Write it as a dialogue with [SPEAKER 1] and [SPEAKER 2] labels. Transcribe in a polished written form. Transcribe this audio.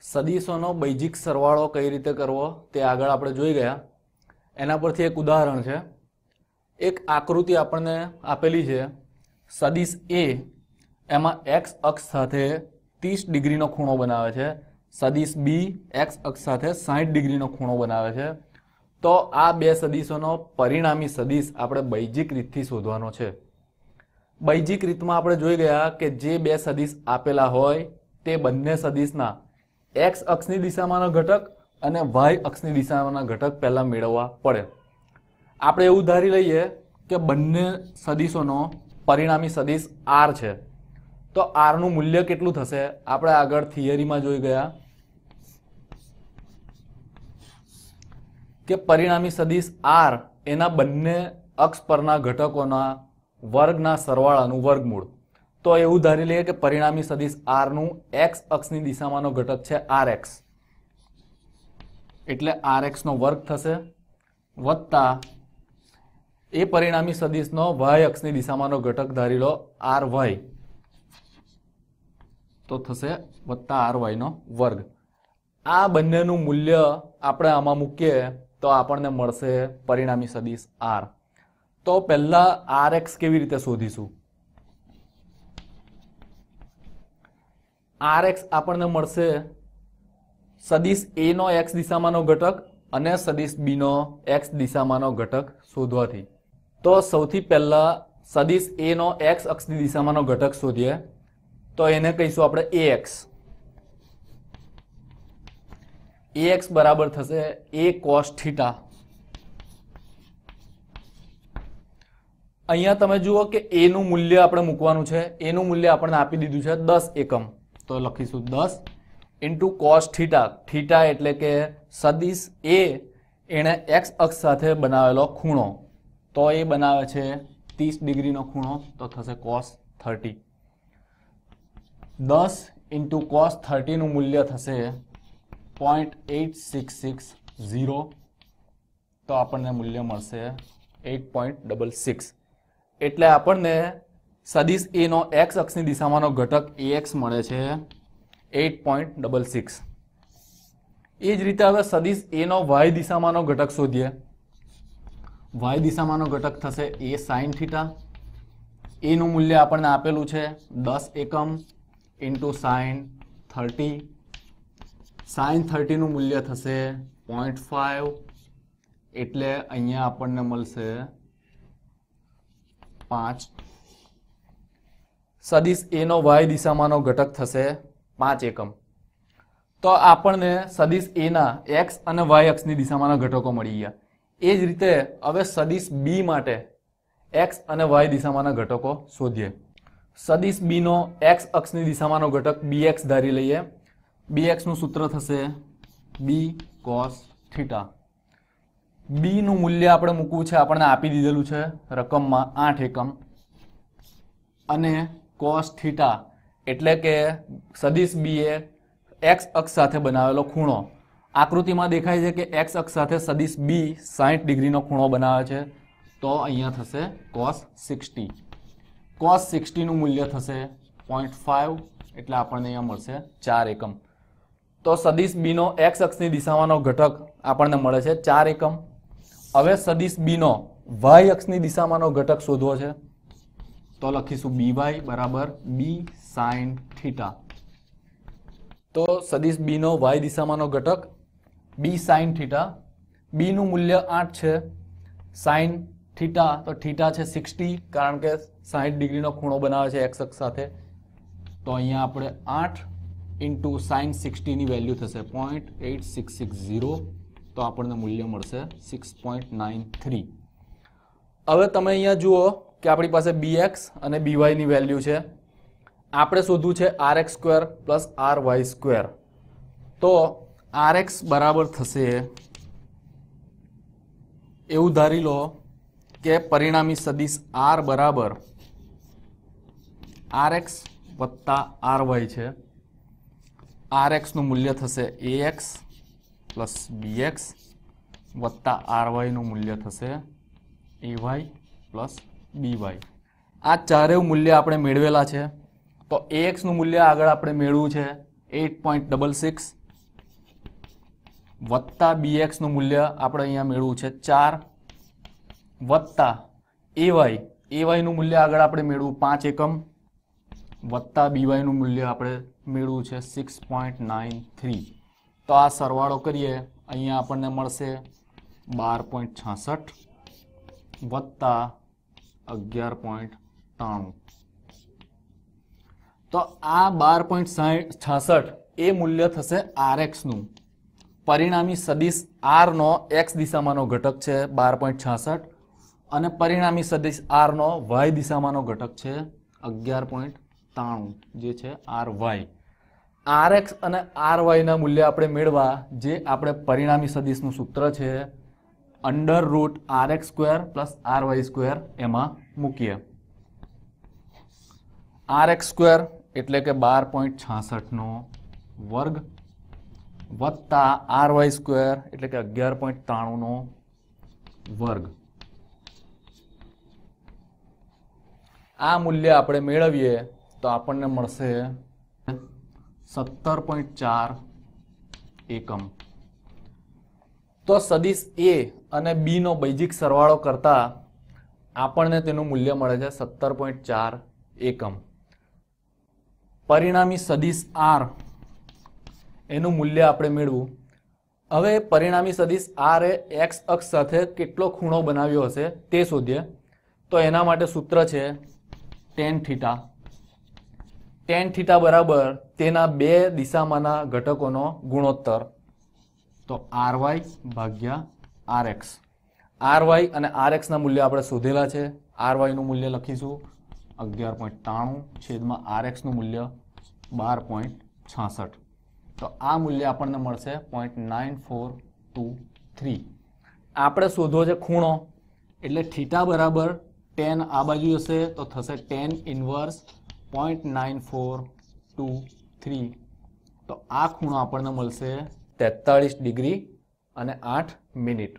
[SPEAKER 1] સદીશોનો બૈજિક સરવાળો કઈ રીતે કરવો તે આગળ આપણે જોઈ ગયા. એના પરથી એક ઉદાહરણ છે. એક આકૃતિ આપણને આપેલી છે. સદીશ એ એમાં એક્સ અક્ષ સાથે 30 ડિગ્રીનો ખૂણો બનાવે છે. સદીશ બી એક્સ અક્ષ સાથે 60 ડિગ્રીનો ખૂણો બનાવે છે. તો આ બે સદીશોનો પરિણામી સદીશ આપણે બૈજિક રીતથી શોધવાનો છે. બૈજિક રીતમાં આપણે જોઈ ગયા કે જે બે સદીશ આપેલા હોય તે બંને સદીશના એક્સ અક્ષની દિશામાંનો ઘટક અને વાય અક્ષની દિશામાંના ઘટક પહેલા મેળવવા પડે. આપણે એવું ધારી લઈએ કે બંને સદીશોનો પરિણામી સદીશ આર છે. તો આર નું મૂલ્ય કેટલું થશે? આપણે આગળ થિયરીમાં જોઈ ગયા કે પરિણામી સદીશ આર એના બંને અક્ષ પરના ઘટકોના વર્ગના સરવાળાનું વર્ગમૂળ. તો એવું ધારી લઈએ કે પરિણામી સદીશ આર નું એક્સ અક્ષની દિશામાંનો ઘટક છે આર એક્સ, એટલે આર એક્સ નો વર્ગ થશે, વત્તા એ પરિણામી સદીશનો વાય અક્ષની દિશામાંનો ઘટક ધારી લો આર વાય, તો થશે વત્તા આર વાય નો વર્ગ. આ બંનેનું મૂલ્ય આપણે આમાં મૂકીએ તો આપણને મળશે પરિણામી સદીશ આર. તો પહેલા આર એક્સ કેવી રીતે શોધીશું? આર એક્સ આપણને મળશે સદીશ એ નો એક્સ દિશામાંનો ઘટક અને સદીશ બી નો એક્સ દિશામાંનો ઘટક શોધવાથી. તો સૌથી પહેલા સદીશ એ નો એક્સ અક્ષની દિશામાંનો ઘટક શોધીએ. તો એને કહીશું આપણે ax. ax બરાબર થશે a cos થીટા. અહીંયા તમે જુઓ કે a નું મૂલ્ય આપણે મૂકવાનું છે. a નું મૂલ્ય આપણને આપી દીધું છે 10 એકમ. તો લખીશું 10 ઇન્ટુ cos થીટા. થીટા એટલે કે સદીશ a એને x અક્ષ સાથે બનાવેલો ખૂણો. તો એ બનાવે છે 30 ડિગ્રીનો ખૂણો, તો થશે cos 30. 10 ઇન્ટુ cos 30 નું મૂલ્ય થશે 0.8660. તો આપણને મૂલ્ય મળશે 8.66. એટલે આપણને સદીશ એ નો એક્સ અક્ષની દિશામાંનો ઘટક ax મળે છે 8.66. એ જ રીતે હવે સદીશ એ નો વાય દિશામાંનો ઘટક શોધીએ. વાય દિશામાંનો ઘટક થશે a sin થીટા. એ નું મૂલ્ય આપણને આપેલું છે 10 એકમ ઇન્ટુ sin 30. sin 30 નું મૂલ્ય થશે 0.5. એટલે અહીંયા આપણને મળશે 5. સદીશ એ નો વાય દિશામાંનો ઘટક થશે 5 એકમ. તો આપણને સદીશ એ ના એક્સ અને વાય અક્ષની દિશામાંના ઘટકો મળી ગયા. એ જ રીતે હવે સદીશ બી માટે એક્સ અને વાય દિશામાંના ઘટકો શોધીએ. સદીશ બી નો એક્સ અક્ષની દિશામાંનો ઘટક bx ધારી લઈએ. bx નું સૂત્ર થશે b cos થીટા. બી નું મૂલ્ય આપણે મૂકવું છે, આપણને આપી દીધેલું છે રકમમાં 8 એકમ, અને cos થીટા એટલે કે સદીશ બી એ એક્સ અક્ષ સાથે બનાવેલો ખૂણો. આકૃતિમાં દેખાય છે કે એક્સ અક્ષ સાથે સદીશ બી 60 ડિગ્રીનો ખૂણો બનાવે છે. તો અહીંયા થશે cos 60. cos 60 નું મૂલ્ય થશે 0.5. એટલે આપણને અહીંયા મળશે 4 એકમ. તો સદીશ બી નો એક્સ અક્ષની દિશામાંનો ઘટક આપણને મળે છે 4 એકમ. હવે સદીશ બી નો વાય અક્ષની દિશામાંનો ઘટક શોધવો છે. તો લખીશું by બરાબર b sin થીટા. તો સદીશ બી નો વાય દિશામાંનો ઘટક b sin થીટા. બી નું મૂલ્ય 8 છે. sin થીટા, તો થીટા છે 60, કારણ કે 60 ડિગ્રીનો ખૂણો બનાવે છે એક્સ અક્ષ સાથે. તો અહીંયા આપણે 8 ઇન્ટુ sin 60 ની વેલ્યુ થશે 0.8660. તો આપણને મૂલ્ય મળશે 6.93. હવે તમે અહીંયા જુઓ કે આપણી પાસે bx અને by ની વેલ્યુ છે. આપણે શોધવું છે rx square plus ry square. તો rx બરાબર થશે, એવું ધારી લો કે પરિણામી સદીશ r બરાબર rx વત્તા ry છે. rx નું મૂલ્ય થશે ax પ્લસ bx વત્તા ry નું મૂલ્ય થશે ay પ્લસ by. આ ચારેય મૂલ્ય આપણે મેળવેલા છે. તો ax નું મૂલ્ય આગળ આપણે મેળવ્યું છે 8.66 વત્તા bx નું મૂલ્ય આપણે અહીંયા મેળવવું છે 4 વત્તા ay નું મૂલ્ય આગળ આપણે મેળવવું 5 એકમ વત્તા by નું મૂલ્ય આપણે મેળવવું છે 6.93. તો આ સરવાળો કરીએ અહીંયા આપણને મળશે 12.66 વત્તા 11.93. તો આ 12.66 એ મૂલ્ય થશે rx નું. પરિણામી સદિશ r નો x દિશામાંનો ઘટક છે 12.66 અને પરિણામી સદિશ r નો y દિશામાંનો ઘટક છે 11.93 જે છે ry. rx અને ry ના મૂલ્ય આપણે મેળવા જે આપણે પરિણામી સદિશનું સૂત્ર છે √rx² + ry² એમાં મૂકીએ. rx² એટલે કે 12.66 નો વર્ગ વત્તા ry² એટલે કે 11.93 નો વર્ગ. આ મૂલ્ય આપણે મેળવીએ તો આપણને મળશે 17.4 એકમ. તો સદિશ a અને b નો બૈજિક સરવાળો કરતા આપણને તેનું મૂલ્ય મળે છે 17.4 એકમ. પરિણામી સદિશ r એનું મૂલ્ય આપણે મેળવું. હવે પરિણામી સદિશ r એ x અક્ષ સાથે કેટલો ખૂણો બનાવ્યો હશે તે શોધીએ. તો એના માટે સૂત્ર છે tan થીટા. tan થીટા બરાબર તેના બે દિશામાંના ઘટકોનો ગુણોત્તર. તો ry ભાગ્યા rx. ry અને rx ના મૂલ્ય આપણે શોધેલા છે. ry નું મૂલ્ય લખીશું 11.93 છેદમાં rx નું મૂલ્ય 12.66. તો આ મૂલ્ય આપણને મળશે 0.9423. આપણે શોધવો છે ખૂણો એટલે થીટા બરાબર tan આ બાજુ હશે તો થશે tan ઇન્વર્સ 0.9423. તો આ ખૂણો આપણને મળશે 43 ડિગ્રી અને 8 મિનિટ.